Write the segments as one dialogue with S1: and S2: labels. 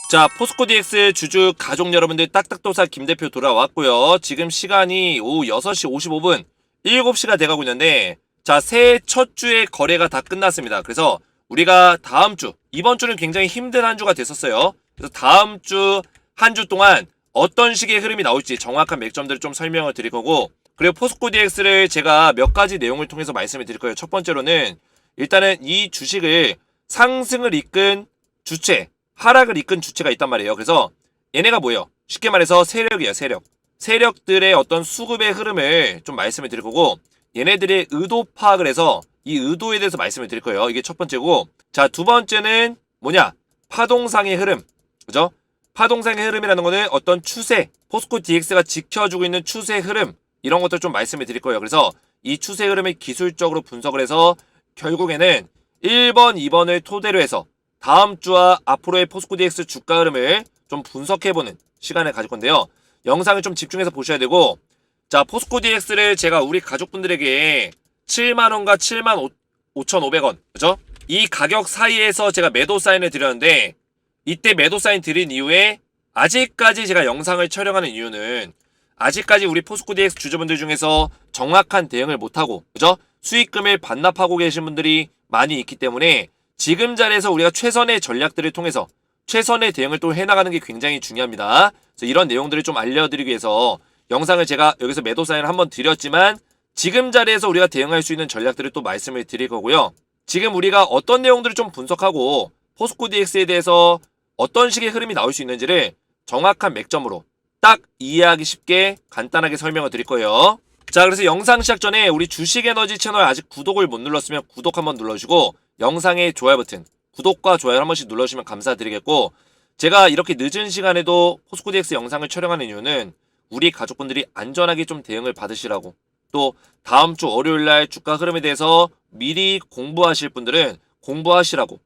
S1: 자, 포스코 DX 주주 가족 여러분들 딱딱도사 김대표 돌아왔고요. 지금 시간이 오후 6시 55분, 7시가 돼가고 있는데, 자, 새해 첫 주의 거래가 다 끝났습니다. 그래서 우리가 다음 주, 이번 주는 굉장히 힘든 한 주가 됐었어요. 그래서 다음 주, 한 주 동안 어떤 식의 흐름이 나올지 정확한 맥점들을 좀 설명을 드릴 거고, 그리고 포스코 DX를 제가 몇 가지 내용을 통해서 말씀을 드릴 거예요. 첫 번째로는 일단은 이 주식을 상승을 이끈 주체, 하락을 이끈 주체가 있단 말이에요. 그래서 얘네가 뭐예요? 쉽게 말해서 세력이에요. 세력. 세력들의 어떤 수급의 흐름을 좀 말씀을 드릴 거고, 얘네들의 의도 파악을 해서 이 의도에 대해서 말씀을 드릴 거예요. 이게 첫 번째고, 자, 두 번째는 뭐냐? 파동상의 흐름. 그죠? 파동상의 흐름이라는 거는 어떤 추세, 포스코 DX가 지켜주고 있는 추세 흐름, 이런 것들 좀 말씀을 드릴 거예요. 그래서 이 추세 흐름을 기술적으로 분석을 해서 결국에는 1번, 2번을 토대로 해서 다음 주와 앞으로의 포스코 DX 주가 흐름을 좀 분석해보는 시간을 가질 건데요. 영상을 좀 집중해서 보셔야 되고, 자, 포스코 DX를 제가 우리 가족분들에게 7만원과 7만 5,500원, 그죠? 이 가격 사이에서 제가 매도 사인을 드렸는데, 이때 매도 사인 드린 이후에 아직까지 제가 영상을 촬영하는 이유는 아직까지 우리 포스코 DX 주주분들 중에서 정확한 대응을 못하고, 그죠? 수익금을 반납하고 계신 분들이 많이 있기 때문에 지금 자리에서 우리가 최선의 전략들을 통해서 최선의 대응을 또 해나가는 게 굉장히 중요합니다. 그래서 이런 내용들을 좀 알려드리기 위해서 영상을 제가 여기서 매도 사인을 한번 드렸지만 지금 자리에서 우리가 대응할 수 있는 전략들을 또 말씀을 드릴 거고요. 지금 우리가 어떤 내용들을 좀 분석하고 포스코 DX에 대해서 어떤 식의 흐름이 나올 수 있는지를 정확한 맥점으로 딱 이해하기 쉽게 간단하게 설명을 드릴 거예요. 자, 그래서 영상 시작 전에 우리 주식에너지 채널 아직 구독을 못 눌렀으면 구독 한번 눌러주시고 영상의 좋아요 버튼, 구독과 좋아요 한 번씩 눌러주시면 감사드리겠고, 제가 이렇게 늦은 시간에도 포스코 DX 영상을 촬영하는 이유는 우리 가족분들이 안전하게 좀 대응을 받으시라고, 또 다음 주 월요일날 주가 흐름에 대해서 미리 공부하실 분들은 공부하시라고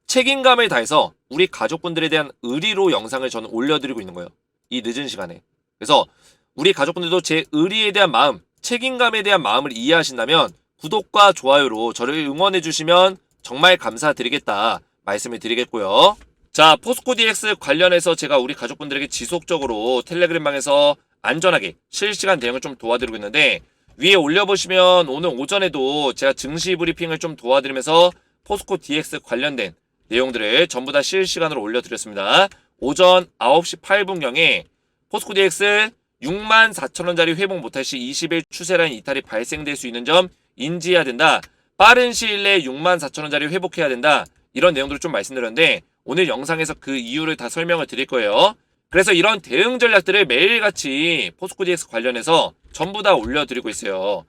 S1: 책임감을 다해서 우리 가족분들에 대한 의리로 영상을 저는 올려드리고 있는 거예요. 이 늦은 시간에. 그래서 우리 가족분들도 제 의리에 대한 마음, 책임감에 대한 마음을 이해하신다면 구독과 좋아요로 저를 응원해 주시면 정말 감사드리겠다 말씀을 드리겠고요. 자, 포스코 DX 관련해서 제가 우리 가족분들에게 지속적으로 텔레그램방에서 안전하게 실시간 대응을 좀 도와드리고 있는데, 위에 올려보시면 오늘 오전에도 제가 증시 브리핑을 좀 도와드리면서 포스코 DX 관련된 내용들을 전부 다 실시간으로 올려드렸습니다. 오전 9시 8분경에 포스코 DX 64,000원짜리 회복 못할 시 20일 추세라인 이탈이 발생될 수 있는 점 인지해야 된다. 빠른 시일 내에 64,000원짜리 회복해야 된다. 이런 내용들을 좀 말씀드렸는데 오늘 영상에서 그 이유를 다 설명을 드릴 거예요. 그래서 이런 대응 전략들을 매일같이 포스코 DX 관련해서 전부 다 올려드리고 있어요.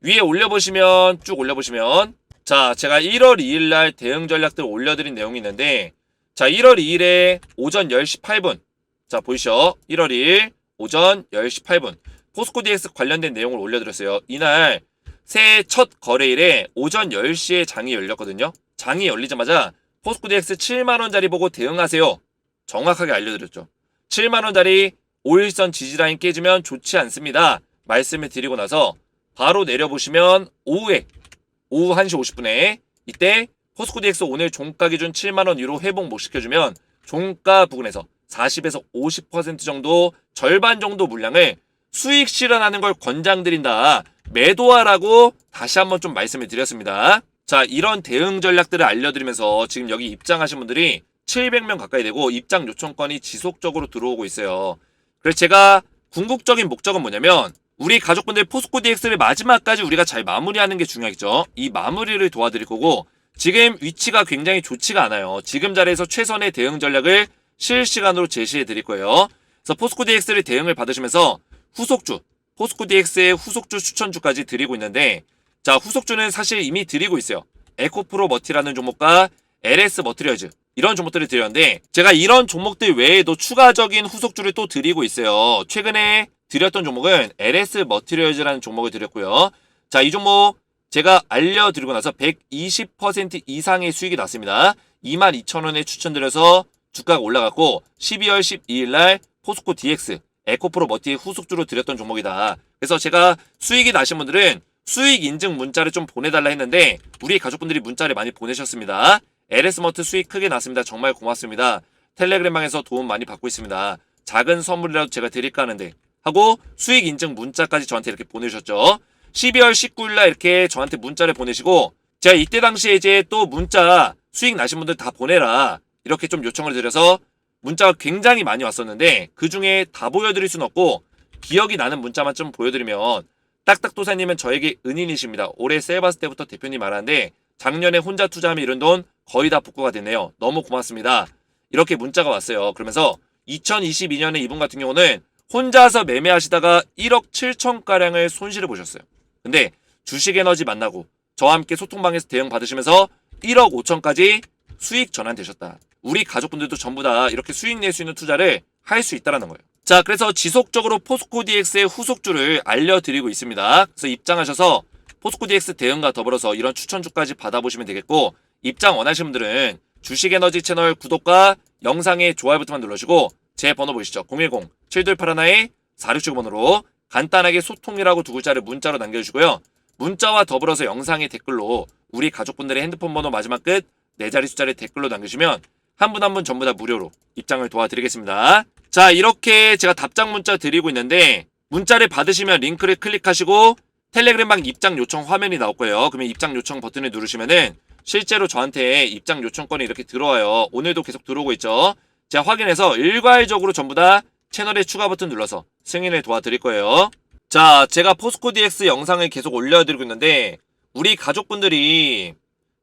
S1: 위에 올려보시면 쭉 올려보시면, 자, 제가 1월 2일 날 대응 전략들 올려드린 내용이 있는데, 자, 1월 2일에 오전 10시 8분, 자, 보이시죠? 1월 2일 오전 10시 8분 포스코 DX 관련된 내용을 올려드렸어요. 이날 새해 첫 거래일에 오전 10시에 장이 열렸거든요. 장이 열리자마자 포스코 DX 7만원짜리 보고 대응하세요. 정확하게 알려드렸죠. 7만원짜리 5일선 지지라인 깨지면 좋지 않습니다. 말씀을 드리고 나서 바로 내려보시면 오후 1시 50분에 이때 포스코 DX 오늘 종가 기준 7만원 위로 회복 못 시켜주면 종가 부근에서 40에서 50% 정도, 절반 정도 물량을 수익 실현하는 걸 권장드린다. 매도하라고 다시 한번 좀 말씀을 드렸습니다. 자, 이런 대응 전략들을 알려드리면서 지금 여기 입장하신 분들이 700명 가까이 되고 입장 요청건이 지속적으로 들어오고 있어요. 그래서 제가 궁극적인 목적은 뭐냐면 우리 가족분들 포스코 DX를 마지막까지 우리가 잘 마무리하는 게 중요하겠죠. 이 마무리를 도와드릴 거고, 지금 위치가 굉장히 좋지가 않아요. 지금 자리에서 최선의 대응 전략을 실시간으로 제시해 드릴 거예요. 그래서 포스코 DX를 대응을 받으시면서 후속주, 포스코 DX의 후속주 추천주까지 드리고 있는데, 자, 후속주는 사실 이미 드리고 있어요. 에코프로 머티라는 종목과 LS 머티리얼즈, 이런 종목들을 드렸는데 제가 이런 종목들 외에도 추가적인 후속주를 또 드리고 있어요. 최근에 드렸던 종목은 LS 머티리얼즈라는 종목을 드렸고요. 자, 이 종목 제가 알려드리고 나서 120% 이상의 수익이 났습니다. 22,000원에 추천드려서 주가가 올라갔고 12월 12일 날 포스코 DX 에코프로 머티의 후속주로 드렸던 종목이다. 그래서 제가 수익이 나신 분들은 수익 인증 문자를 좀 보내달라 했는데 우리 가족분들이 문자를 많이 보내셨습니다. LS 머트 수익 크게 났습니다. 정말 고맙습니다. 텔레그램방에서 도움 많이 받고 있습니다. 작은 선물이라도 제가 드릴까 하는데 하고 수익 인증 문자까지 저한테 이렇게 보내주셨죠. 12월 19일날 이렇게 저한테 문자를 보내시고 제가 이때 당시에 이제 또 문자 수익 나신 분들 다 보내라 이렇게 좀 요청을 드려서 문자가 굉장히 많이 왔었는데 그 중에 다 보여드릴 순 없고 기억이 나는 문자만 좀 보여드리면 딱딱도사님은 저에게 은인이십니다. 올해 세바스 때부터 대표님 말하는데 작년에 혼자 투자하면 이런 돈 거의 다 복구가 됐네요. 너무 고맙습니다. 이렇게 문자가 왔어요. 그러면서 2022년에 이분 같은 경우는 혼자서 매매하시다가 1억 7천가량을 손실을 보셨어요. 근데 주식에너지 만나고 저와 함께 소통방에서 대응 받으시면서 1억 5천까지 수익 전환되셨다. 우리 가족분들도 전부 다 이렇게 수익 낼 수 있는 투자를 할 수 있다는 거예요. 자, 그래서 지속적으로 포스코 DX의 후속주를 알려드리고 있습니다. 그래서 입장하셔서 포스코 DX 대응과 더불어서 이런 추천주까지 받아보시면 되겠고 입장 원하시는 분들은 주식에너지 채널 구독과 영상의 좋아요 버튼만 눌러주시고 제 번호 보이시죠? 010-7281-4679번으로 간단하게 소통이라고 두 글자를 문자로 남겨주시고요. 문자와 더불어서 영상의 댓글로 우리 가족분들의 핸드폰 번호 마지막 끝 4자리 숫자를 댓글로 남겨주시면 한 분 한 분 전부 다 무료로 입장을 도와드리겠습니다. 자, 이렇게 제가 답장 문자 드리고 있는데 문자를 받으시면 링크를 클릭하시고 텔레그램방 입장 요청 화면이 나올 거예요. 그러면 입장 요청 버튼을 누르시면은 실제로 저한테 입장 요청권이 이렇게 들어와요. 오늘도 계속 들어오고 있죠. 제가 확인해서 일괄적으로 전부 다 채널에 추가 버튼 눌러서 승인을 도와드릴 거예요. 자, 제가 포스코 DX 영상을 계속 올려드리고 있는데 우리 가족분들이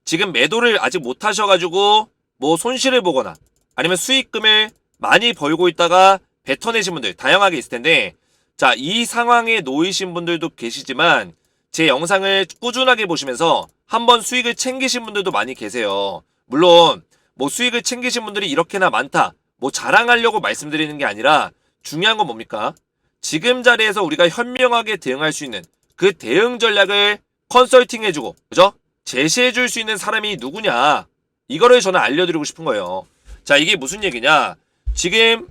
S1: 지금 매도를 아직 못 하셔가지고 뭐 손실을 보거나 아니면 수익금을 많이 벌고 있다가 뱉어내신 분들 다양하게 있을 텐데 자, 이 상황에 놓이신 분들도 계시지만 제 영상을 꾸준하게 보시면서 한번 수익을 챙기신 분들도 많이 계세요. 물론 뭐 수익을 챙기신 분들이 이렇게나 많다 뭐 자랑하려고 말씀드리는 게 아니라 중요한 건 뭡니까? 지금 자리에서 우리가 현명하게 대응할 수 있는 그 대응 전략을 컨설팅 해주고 그죠? 제시해줄 수 있는 사람이 누구냐 이거를 저는 알려드리고 싶은 거예요. 자, 이게 무슨 얘기냐, 지금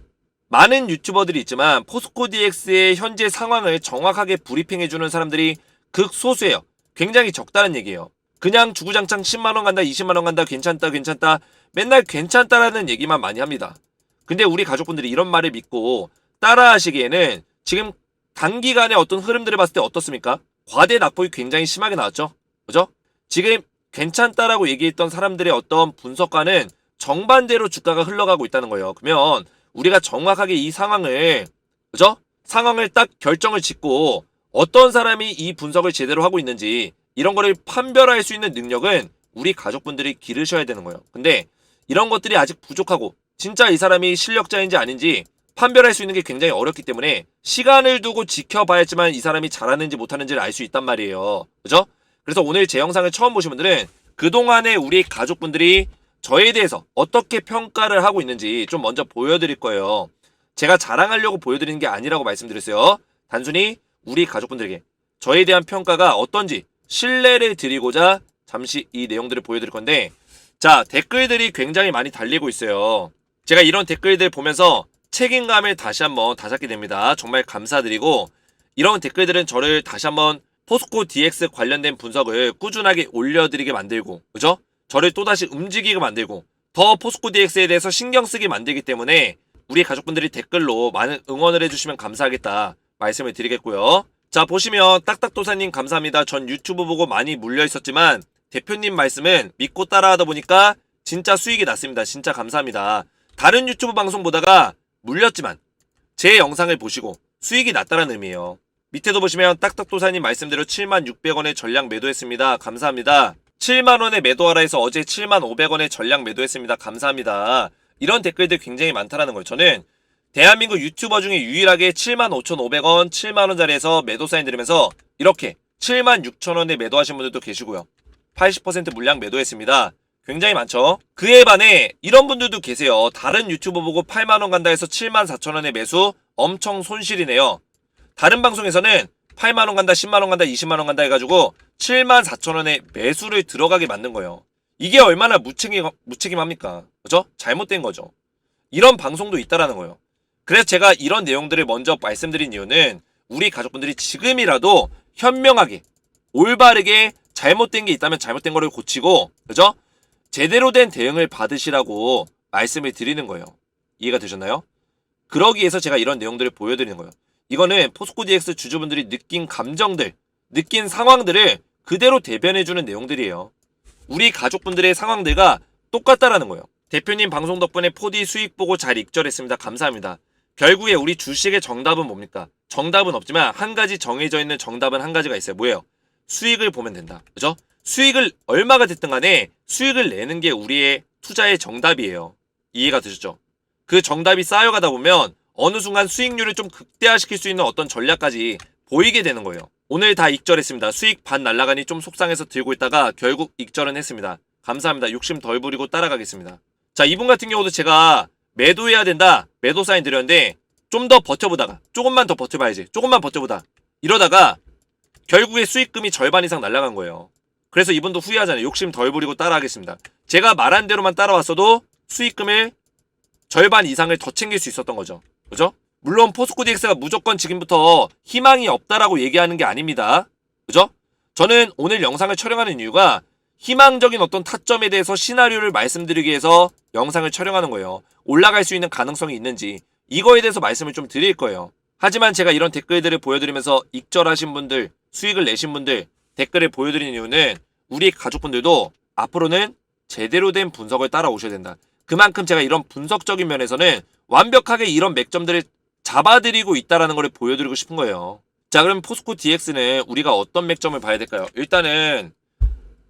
S1: 많은 유튜버들이 있지만 포스코 DX의 현재 상황을 정확하게 브리핑해주는 사람들이 극소수예요. 굉장히 적다는 얘기예요. 그냥 주구장창 10만원 간다 20만원 간다 괜찮다 괜찮다 맨날 괜찮다라는 얘기만 많이 합니다. 근데 우리 가족분들이 이런 말을 믿고 따라하시기에는 지금 단기간에 어떤 흐름들을 봤을 때 어떻습니까? 과대 낙폭이 굉장히 심하게 나왔죠. 그죠? 지금 괜찮다라고 얘기했던 사람들의 어떤 분석과는 정반대로 주가가 흘러가고 있다는 거예요. 그러면 우리가 정확하게 이 상황을 그죠? 상황을 딱 결정을 짓고 어떤 사람이 이 분석을 제대로 하고 있는지 이런 거를 판별할 수 있는 능력은 우리 가족분들이 기르셔야 되는 거예요. 근데 이런 것들이 아직 부족하고 진짜 이 사람이 실력자인지 아닌지 판별할 수 있는 게 굉장히 어렵기 때문에 시간을 두고 지켜봐야지만 이 사람이 잘하는지 못하는지를 알 수 있단 말이에요. 그죠? 그래서 오늘 제 영상을 처음 보신 분들은 그동안에 우리 가족분들이 저에 대해서 어떻게 평가를 하고 있는지 좀 먼저 보여드릴 거예요. 제가 자랑하려고 보여드리는 게 아니라고 말씀드렸어요. 단순히 우리 가족분들에게 저에 대한 평가가 어떤지 신뢰를 드리고자 잠시 이 내용들을 보여드릴 건데 자, 댓글들이 굉장히 많이 달리고 있어요. 제가 이런 댓글들 보면서 책임감을 다시 한번 다잡게 됩니다. 정말 감사드리고 이런 댓글들은 저를 다시 한번 포스코 DX 관련된 분석을 꾸준하게 올려드리게 만들고 그죠? 저를 또다시 움직이게 만들고 더 포스코 DX에 대해서 신경 쓰게 만들기 때문에 우리 가족분들이 댓글로 많은 응원을 해주시면 감사하겠다 말씀을 드리겠고요. 자, 보시면 딱딱도사님 감사합니다. 전 유튜브 보고 많이 물려 있었지만 대표님 말씀은 믿고 따라하다 보니까 진짜 수익이 났습니다. 진짜 감사합니다. 다른 유튜브 방송 보다가 물렸지만 제 영상을 보시고 수익이 났다는 의미예요. 밑에도 보시면 딱딱도사님 말씀대로 76,600원에 전량 매도했습니다. 감사합니다. 7만원에 매도하라 해서 어제 75,500원에 전량 매도했습니다. 감사합니다. 이런 댓글들 굉장히 많다라는 거예요. 저는 대한민국 유튜버 중에 유일하게 75,500원 7만원짜리에서 매도 사인 드리면서 이렇게 76,000원에 매도하신 분들도 계시고요. 80% 물량 매도했습니다. 굉장히 많죠. 그에 반해 이런 분들도 계세요. 다른 유튜버 보고 8만원 간다 해서 74,000원에 매수 엄청 손실이네요. 다른 방송에서는 8만원 간다 10만원 간다 20만원 간다 해가지고 74,000원에 매수를 들어가게 만든 거예요. 이게 얼마나 무책임합니까? 그죠? 잘못된 거죠. 이런 방송도 있다라는 거예요. 그래서 제가 이런 내용들을 먼저 말씀드린 이유는 우리 가족분들이 지금이라도 현명하게 올바르게 잘못된 게 있다면 잘못된 거를 고치고 그죠? 제대로 된 대응을 받으시라고 말씀을 드리는 거예요. 이해가 되셨나요? 그러기 위해서 제가 이런 내용들을 보여드리는 거예요. 이거는 포스코 DX 주주분들이 느낀 감정들, 느낀 상황들을 그대로 대변해주는 내용들이에요. 우리 가족분들의 상황들과 똑같다라는 거예요. 대표님 방송 덕분에 4D 수익 보고 잘 익절했습니다. 감사합니다. 결국에 우리 주식의 정답은 뭡니까? 정답은 없지만 한 가지 정해져 있는 정답은 한 가지가 있어요. 뭐예요? 수익을 보면 된다. 그죠? 수익을 얼마가 됐든 간에 수익을 내는 게 우리의 투자의 정답이에요. 이해가 되셨죠? 그 정답이 쌓여가다 보면 어느 순간 수익률을 좀 극대화시킬 수 있는 어떤 전략까지 보이게 되는 거예요. 오늘 다 익절했습니다. 수익 반 날라가니 좀 속상해서 들고 있다가 결국 익절은 했습니다. 감사합니다. 욕심 덜 부리고 따라가겠습니다. 자, 이분 같은 경우도 제가 매도해야 된다. 매도 사인 드렸는데 좀 더 버텨보다가 조금만 더 버텨봐야지. 조금만 버텨보다 이러다가 결국에 수익금이 절반 이상 날라간 거예요. 그래서 이분도 후회하잖아요. 욕심 덜 부리고 따라하겠습니다. 제가 말한 대로만 따라왔어도 수익금을 절반 이상을 더 챙길 수 있었던 거죠. 그죠? 물론 포스코 DX가 무조건 지금부터 희망이 없다라고 얘기하는 게 아닙니다. 그죠? 저는 오늘 영상을 촬영하는 이유가 희망적인 어떤 타점에 대해서 시나리오를 말씀드리기 위해서 영상을 촬영하는 거예요. 올라갈 수 있는 가능성이 있는지 이거에 대해서 말씀을 좀 드릴 거예요. 하지만 제가 이런 댓글들을 보여드리면서 익절하신 분들, 수익을 내신 분들 댓글을 보여드리는 이유는 우리 가족분들도 앞으로는 제대로 된 분석을 따라오셔야 된다. 그만큼 제가 이런 분석적인 면에서는 완벽하게 이런 맥점들을 잡아드리고 있다는 걸 보여드리고 싶은 거예요. 자, 그럼 포스코 DX는 우리가 어떤 맥점을 봐야 될까요? 일단은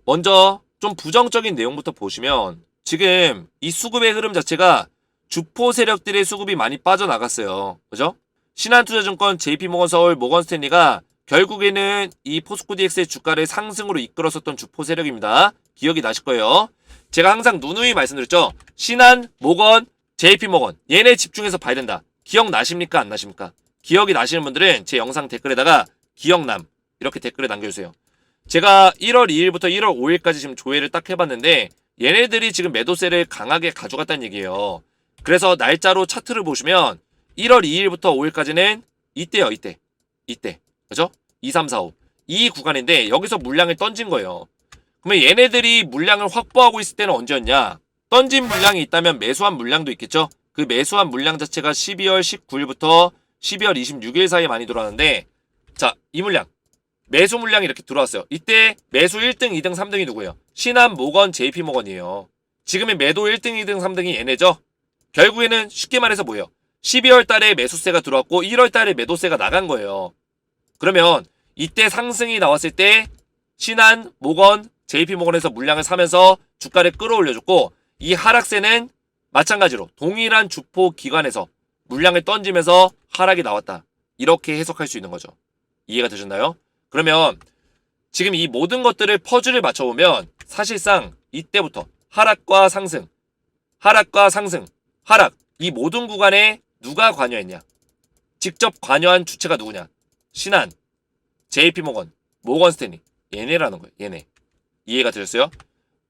S1: 먼저 좀 부정적인 내용부터 보시면 지금 이 수급의 흐름 자체가 주포 세력들의 수급이 많이 빠져나갔어요. 그죠? 신한투자증권, JP모건서울, 모건스탠리가 결국에는 이 포스코 DX의 주가를 상승으로 이끌었었던 주포 세력입니다. 기억이 나실 거예요. 제가 항상 누누이 말씀드렸죠. 신한, 모건, JP모건 얘네 집중해서 봐야 된다. 기억나십니까? 안 나십니까? 기억이 나시는 분들은 제 영상 댓글에다가 기억남 이렇게 댓글에 남겨주세요. 제가 1월 2일부터 1월 5일까지 지금 조회를 딱 해봤는데 얘네들이 지금 매도세를 강하게 가져갔다는 얘기예요. 그래서 날짜로 차트를 보시면 1월 2일부터 5일까지는 이때요. 이때 그죠? 2, 3, 4, 5 이 구간인데 여기서 물량을 던진 거예요. 그러면 얘네들이 물량을 확보하고 있을 때는 언제였냐? 던진 물량이 있다면 매수한 물량도 있겠죠? 그 매수한 물량 자체가 12월 19일부터 12월 26일 사이에 많이 들어왔는데 자, 이 물량 매수 물량이 이렇게 들어왔어요. 이때 매수 1등, 2등, 3등이 누구예요? 신한, 모건, JP모건이에요. 지금의 매도 1등, 2등, 3등이 얘네죠? 결국에는 쉽게 말해서 뭐예요? 12월 달에 매수세가 들어왔고 1월 달에 매도세가 나간 거예요. 그러면 이때 상승이 나왔을 때 신한, 모건, JP모건에서 물량을 사면서 주가를 끌어올려줬고 이 하락세는 마찬가지로 동일한 주포 기관에서 물량을 던지면서 하락이 나왔다. 이렇게 해석할 수 있는 거죠. 이해가 되셨나요? 그러면 지금 이 모든 것들을 퍼즐을 맞춰보면 사실상 이때부터 하락과 상승, 하락과 상승, 하락 이 모든 구간에 누가 관여했냐? 직접 관여한 주체가 누구냐? 신한, JP모건, 모건스탠리 얘네라는 거예요. 얘네. 이해가 되셨어요?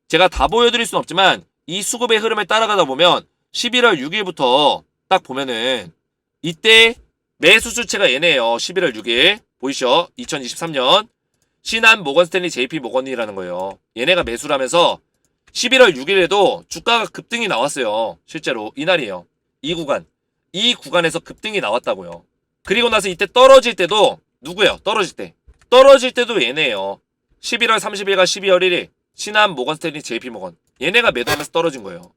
S1: 제가 다 보여드릴 순 없지만 이 수급의 흐름을 따라가다 보면 11월 6일부터 딱 보면은 이때 매수 주체가 얘네예요. 11월 6일 보이시죠? 2023년 신한, 모건스탠리, JP모건이라는 거예요. 얘네가 매수를 하면서 11월 6일에도 주가가 급등이 나왔어요. 실제로 이날이에요. 이 구간에서 급등이 나왔다고요. 그리고 나서 이때 떨어질 때도 누구예요? 떨어질 때도 얘네예요. 11월 30일과 12월 1일 신한, 모건스탠리, JP모건 얘네가 매도하면서 떨어진 거예요.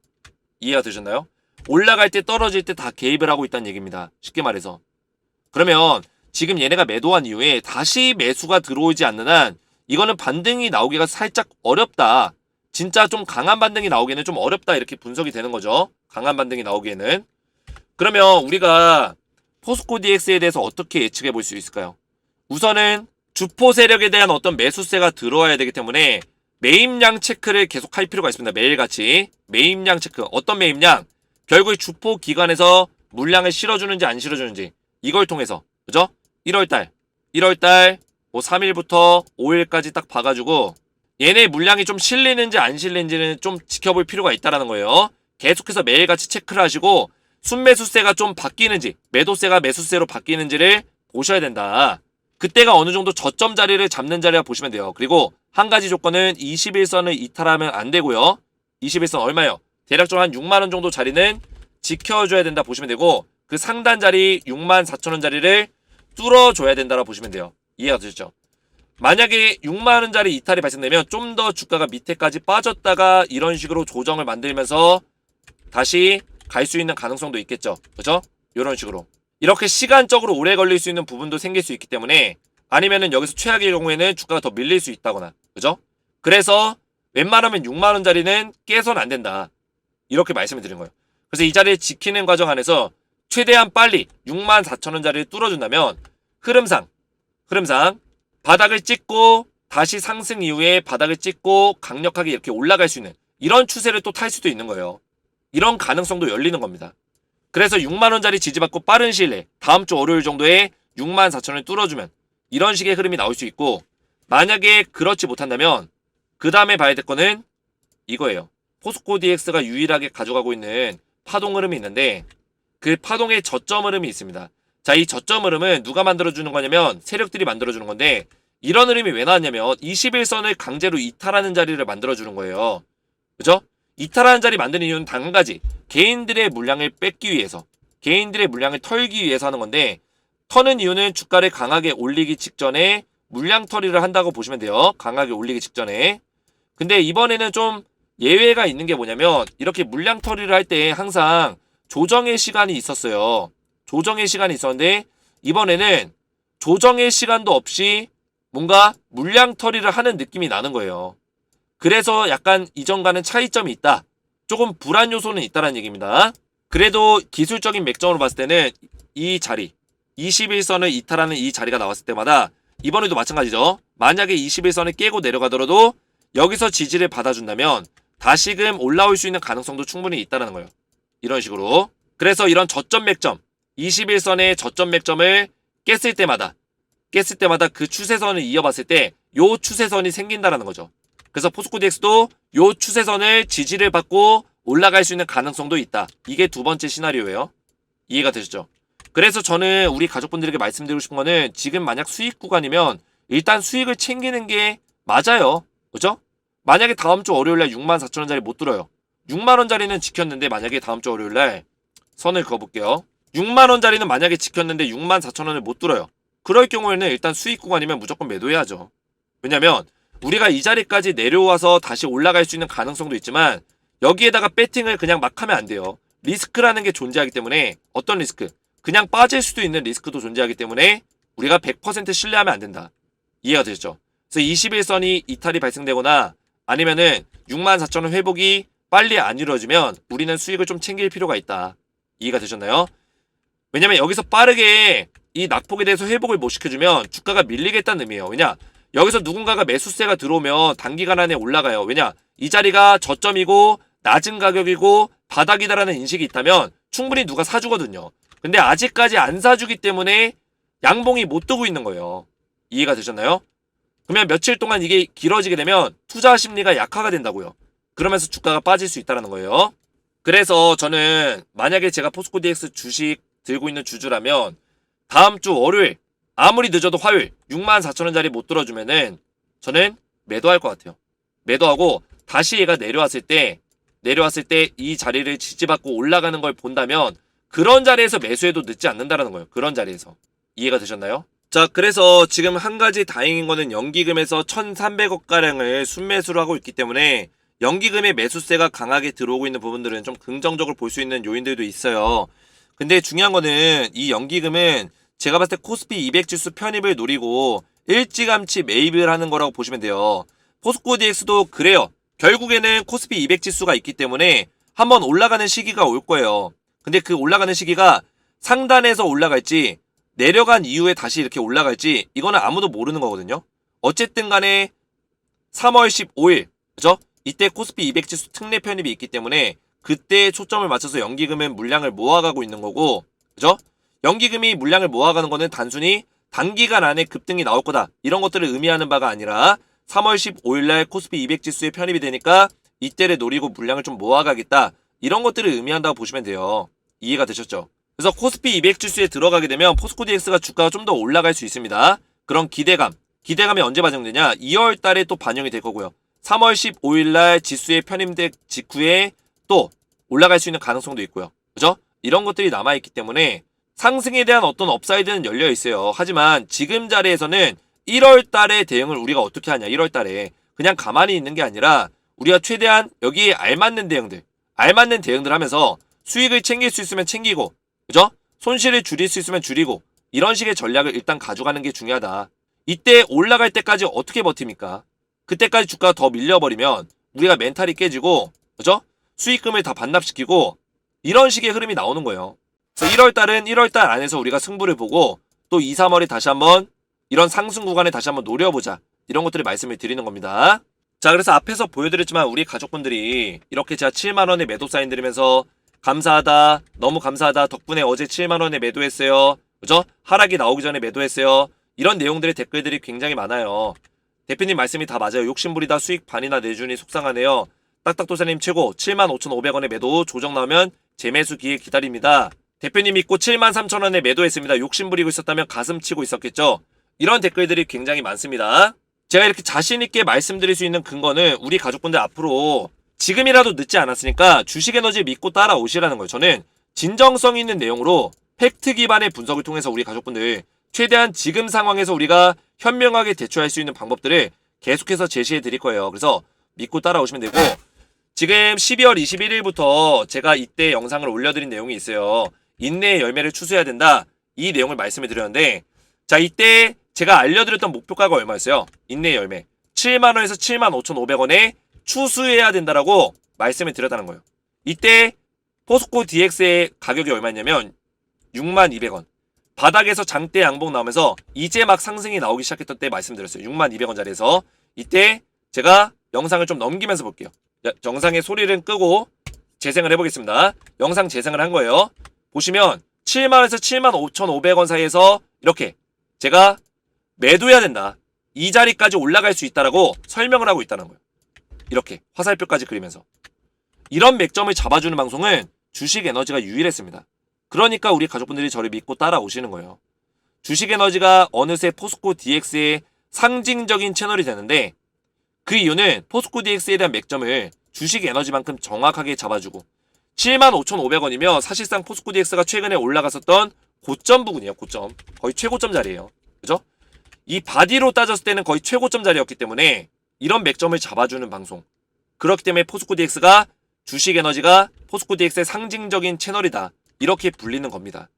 S1: 이해가 되셨나요? 올라갈 때 떨어질 때 다 개입을 하고 있다는 얘기입니다. 쉽게 말해서. 그러면 지금 얘네가 매도한 이후에 다시 매수가 들어오지 않는 한 이거는 반등이 나오기가 살짝 어렵다. 진짜 좀 강한 반등이 나오기에는 좀 어렵다. 이렇게 분석이 되는 거죠. 강한 반등이 나오기에는. 그러면 우리가 포스코 DX에 대해서 어떻게 예측해 볼 수 있을까요? 우선은 주포 세력에 대한 어떤 매수세가 들어와야 되기 때문에 매입량 체크를 계속 할 필요가 있습니다. 매일같이 매입량 체크. 어떤 매입량? 결국에 주포 기관에서 물량을 실어주는지 안 실어주는지 이걸 통해서 그죠? 1월달 뭐 3일부터 5일까지 딱 봐가지고 얘네 물량이 좀 실리는지 안 실리는지는 좀 지켜볼 필요가 있다라는 거예요. 계속해서 매일같이 체크를 하시고 순매수세가 좀 바뀌는지 매도세가 매수세로 바뀌는지를 보셔야 된다. 그때가 어느 정도 저점 자리를 잡는 자리라 보시면 돼요. 그리고 한 가지 조건은 21선을 이탈하면 안 되고요. 21선 얼마요? 대략적으로 한 6만원 정도 자리는 지켜줘야 된다 보시면 되고, 그 상단 자리 64,000원짜리를 뚫어줘야 된다라고 보시면 돼요. 이해가 되셨죠? 만약에 6만원짜리 이탈이 발생되면 좀 더 주가가 밑에까지 빠졌다가 이런 식으로 조정을 만들면서 다시 갈 수 있는 가능성도 있겠죠. 그죠? 이런 식으로. 이렇게 시간적으로 오래 걸릴 수 있는 부분도 생길 수 있기 때문에, 아니면은 여기서 최악의 경우에는 주가가 더 밀릴 수 있다거나. 그죠? 그래서 웬만하면 6만원짜리는 깨서는 안 된다. 이렇게 말씀을 드린 거예요. 그래서 이 자리를 지키는 과정 안에서 최대한 빨리 64,000원짜리를 뚫어준다면 흐름상 바닥을 찍고 다시 상승 이후에 바닥을 찍고 강력하게 이렇게 올라갈 수 있는 이런 추세를 또 탈 수도 있는 거예요. 이런 가능성도 열리는 겁니다. 그래서 6만원짜리 지지받고 빠른 시일 내에 다음 주 월요일 정도에 64,000원을 뚫어주면 이런 식의 흐름이 나올 수 있고, 만약에 그렇지 못한다면 그 다음에 봐야 될 거는 이거예요. 포스코 DX가 유일하게 가져가고 있는 파동 흐름이 있는데, 그 파동의 저점 흐름이 있습니다. 자, 이 저점 흐름은 누가 만들어주는 거냐면 세력들이 만들어주는 건데, 이런 흐름이 왜 나왔냐면 21선을 강제로 이탈하는 자리를 만들어주는 거예요. 그죠? 이탈하는 자리 만드는 이유는 단 한 가지, 개인들의 물량을 뺏기 위해서, 개인들의 물량을 털기 위해서 하는 건데, 터는 이유는 주가를 강하게 올리기 직전에 물량 털이를 한다고 보시면 돼요. 강하게 올리기 직전에. 근데 이번에는 좀 예외가 있는 게 뭐냐면, 이렇게 물량 털이를 할 때 항상 조정의 시간이 있었어요. 조정의 시간이 있었는데 이번에는 조정의 시간도 없이 뭔가 물량 털이를 하는 느낌이 나는 거예요. 그래서 약간 이전과는 차이점이 있다. 조금 불안 요소는 있다는 얘기입니다. 그래도 기술적인 맥점으로 봤을 때는 이 자리 21선을 이탈하는 이 자리가 나왔을 때마다 이번에도 마찬가지죠. 만약에 21선을 깨고 내려가더라도 여기서 지지를 받아준다면 다시금 올라올 수 있는 가능성도 충분히 있다는 거예요. 이런 식으로. 그래서 이런 저점 맥점 21선의 저점 맥점을 깼을 때마다 그 추세선을 이어봤을 때 요 추세선이 생긴다라는 거죠. 그래서 포스코 DX도 요 추세선을 지지를 받고 올라갈 수 있는 가능성도 있다. 이게 두 번째 시나리오예요. 이해가 되셨죠? 그래서 저는 우리 가족분들에게 말씀드리고 싶은 거는, 지금 만약 수익 구간이면 일단 수익을 챙기는 게 맞아요. 그죠? 만약에 다음 주 월요일날 64,000원짜리 못 들어요. 6만원짜리는 지켰는데, 만약에 다음 주 월요일날 선을 그어볼게요. 6만원짜리는 만약에 지켰는데 64,000원을 못 들어요. 그럴 경우에는 일단 수익 구간이면 무조건 매도해야죠. 왜냐면 우리가 이 자리까지 내려와서 다시 올라갈 수 있는 가능성도 있지만, 여기에다가 배팅을 그냥 막 하면 안 돼요. 리스크라는 게 존재하기 때문에. 어떤 리스크? 그냥 빠질 수도 있는 리스크도 존재하기 때문에 우리가 100% 신뢰하면 안 된다. 이해가 되셨죠? 그래서 21선이 이탈이 발생되거나 아니면은 64,000원 회복이 빨리 안 이루어지면 우리는 수익을 좀 챙길 필요가 있다. 이해가 되셨나요? 왜냐면 여기서 빠르게 이 낙폭에 대해서 회복을 못 시켜주면 주가가 밀리겠다는 의미예요. 왜냐? 여기서 누군가가 매수세가 들어오면 단기간 안에 올라가요. 왜냐? 이 자리가 저점이고 낮은 가격이고 바닥이다라는 인식이 있다면 충분히 누가 사주거든요. 근데 아직까지 안 사주기 때문에 양봉이 못 뜨고 있는 거예요. 이해가 되셨나요? 그러면 며칠 동안 이게 길어지게 되면 투자 심리가 약화가 된다고요. 그러면서 주가가 빠질 수 있다는 거예요. 그래서 저는 만약에 제가 포스코 DX 주식 들고 있는 주주라면 다음 주 월요일, 아무리 늦어도 화요일 64,000원짜리 못 들어주면은 저는 매도할 것 같아요. 매도하고 다시 얘가 내려왔을 때 이 자리를 지지받고 올라가는 걸 본다면 그런 자리에서 매수해도 늦지 않는다는 거예요. 그런 자리에서. 이해가 되셨나요? 자, 그래서 지금 한 가지 다행인 거는 연기금에서 1,300억가량을 순매수를 하고 있기 때문에 연기금의 매수세가 강하게 들어오고 있는 부분들은 좀 긍정적으로 볼 수 있는 요인들도 있어요. 근데 중요한 거는 이 연기금은 제가 봤을 때 코스피 200 지수 편입을 노리고 일찌감치 매입을 하는 거라고 보시면 돼요. 포스코 DX도 그래요. 결국에는 코스피 200 지수가 있기 때문에 한번 올라가는 시기가 올 거예요. 근데 그 올라가는 시기가 상단에서 올라갈지 내려간 이후에 다시 이렇게 올라갈지 이거는 아무도 모르는 거거든요. 어쨌든 간에 3월 15일 그죠? 이때 코스피 200 지수 특례 편입이 있기 때문에 그때 초점을 맞춰서 연기금은 물량을 모아가고 있는 거고, 그죠? 연기금이 물량을 모아가는 거는 단순히 단기간 안에 급등이 나올 거다 이런 것들을 의미하는 바가 아니라 3월 15일날 코스피 200 지수에 편입이 되니까 이때를 노리고 물량을 좀 모아가겠다 이런 것들을 의미한다고 보시면 돼요. 이해가 되셨죠? 그래서 코스피 200 지수에 들어가게 되면 포스코 DX가 주가가 좀 더 올라갈 수 있습니다. 그런 기대감이 언제 반영되냐? 2월 달에 또 반영이 될 거고요. 3월 15일날 지수에 편입된 직후에 또 올라갈 수 있는 가능성도 있고요. 그죠? 이런 것들이 남아있기 때문에 상승에 대한 어떤 업사이드는 열려 있어요. 하지만 지금 자리에서는 1월 달에 대응을 우리가 어떻게 하냐. 1월 달에 그냥 가만히 있는 게 아니라 우리가 최대한 여기에 알맞는 대응들 하면서 수익을 챙길 수 있으면 챙기고, 그죠? 손실을 줄일 수 있으면 줄이고, 이런 식의 전략을 일단 가져가는 게 중요하다. 이때 올라갈 때까지 어떻게 버팁니까? 그때까지 주가가 더 밀려버리면 우리가 멘탈이 깨지고, 그죠? 수익금을 다 반납시키고 이런 식의 흐름이 나오는 거예요. 그래서 1월달은 1월달 안에서 우리가 승부를 보고 또 2, 3월에 다시 한번 이런 상승 구간에 다시 한번 노려보자. 이런 것들을 말씀을 드리는 겁니다. 자, 그래서 앞에서 보여드렸지만 우리 가족분들이 이렇게 제가 7만원에 매도 사인 드리면서 감사하다, 너무 감사하다, 덕분에 어제 7만원에 매도했어요, 그죠? 하락이 나오기 전에 매도했어요, 이런 내용들의 댓글들이 굉장히 많아요. 대표님 말씀이 다 맞아요. 욕심부리다 수익 반이나 내주니 속상하네요. 딱딱도사님 최고. 75,500원에 매도, 조정 나오면 재매수 기회 기다립니다. 대표님 믿고 73,000원에 매도했습니다. 욕심부리고 있었다면 가슴 치고 있었겠죠. 이런 댓글들이 굉장히 많습니다. 제가 이렇게 자신있게 말씀드릴 수 있는 근거는 우리 가족분들 앞으로 지금이라도 늦지 않았으니까 주식에너지 믿고 따라오시라는 거예요. 저는 진정성 있는 내용으로 팩트 기반의 분석을 통해서 우리 가족분들 최대한 지금 상황에서 우리가 현명하게 대처할 수 있는 방법들을 계속해서 제시해 드릴 거예요. 그래서 믿고 따라오시면 되고, 지금 12월 21일부터 제가 이때 영상을 올려드린 내용이 있어요. 인내의 열매를 추수해야 된다. 이 내용을 말씀을 드렸는데, 자, 이때 제가 알려드렸던 목표가가 얼마였어요? 인내의 열매 7만원에서 75,500원에 추수해야 된다라고 말씀을 드렸다는 거예요. 이때 포스코 DX의 가격이 얼마였냐면 62,200원. 바닥에서 장대 양봉 나오면서 이제 막 상승이 나오기 시작했던 때 말씀드렸어요. 62,200원짜리에서. 이때 제가 영상을 좀 넘기면서 볼게요. 영상의 소리를 끄고 재생을 해보겠습니다. 영상 재생을 한 거예요. 보시면 7만원에서 75,500원 사이에서 이렇게 제가 매도해야 된다, 이 자리까지 올라갈 수 있다라고 설명을 하고 있다는 거예요. 이렇게 화살표까지 그리면서. 이런 맥점을 잡아주는 방송은 주식에너지가 유일했습니다. 그러니까 우리 가족분들이 저를 믿고 따라오시는 거예요. 주식에너지가 어느새 포스코 DX의 상징적인 채널이 되는데, 그 이유는 포스코 DX에 대한 맥점을 주식에너지만큼 정확하게 잡아주고, 75,500원이면 사실상 포스코 DX가 최근에 올라갔었던 고점 부근이에요. 고점. 거의 최고점 자리예요. 그죠? 이 바디로 따졌을 때는 거의 최고점 자리였기 때문에 이런 맥점을 잡아주는 방송. 그렇기 때문에 포스코 DX가, 주식에너지가 포스코 DX의 상징적인 채널이다, 이렇게 불리는 겁니다.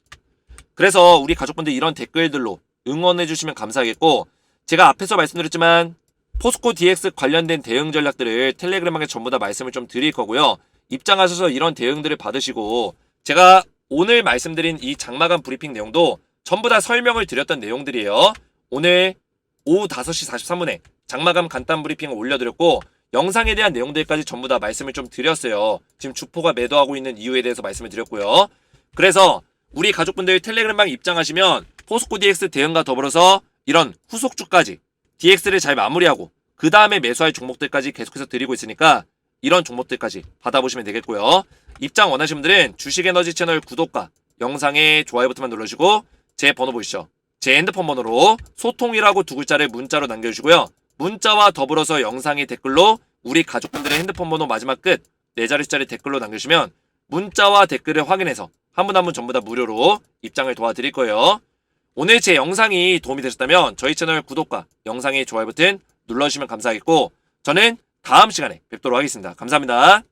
S1: 그래서 우리 가족분들 이런 댓글들로 응원해주시면 감사하겠고, 제가 앞에서 말씀드렸지만 포스코 DX 관련된 대응 전략들을 텔레그램방에 전부 다 말씀을 좀 드릴 거고요. 입장하셔서 이런 대응들을 받으시고, 제가 오늘 말씀드린 이 장마감 브리핑 내용도 전부 다 설명을 드렸던 내용들이에요. 오늘 오후 5시 43분에 장마감 간단 브리핑을 올려드렸고, 영상에 대한 내용들까지 전부 다 말씀을 좀 드렸어요. 지금 주포가 매도하고 있는 이유에 대해서 말씀을 드렸고요. 그래서 우리 가족분들 텔레그램방 입장하시면 포스코 DX 대응과 더불어서 이런 후속주까지 DX를 잘 마무리하고 그 다음에 매수할 종목들까지 계속해서 드리고 있으니까 이런 종목들까지 받아보시면 되겠고요. 입장 원하시는 분들은 주식에너지 채널 구독과 영상에 좋아요 버튼만 눌러주시고, 제 번호 보이시죠? 제 핸드폰 번호로 소통이라고 두 글자를 문자로 남겨주시고요. 문자와 더불어서 영상의 댓글로 우리 가족분들의 핸드폰 번호 마지막 끝 4자릿수짜리 댓글로 남겨주시면 문자와 댓글을 확인해서 한 분 한 분 전부 다 무료로 입장을 도와드릴 거예요. 오늘 제 영상이 도움이 되셨다면 저희 채널 구독과 영상의 좋아요 버튼 눌러주시면 감사하겠고, 저는 다음 시간에 뵙도록 하겠습니다. 감사합니다.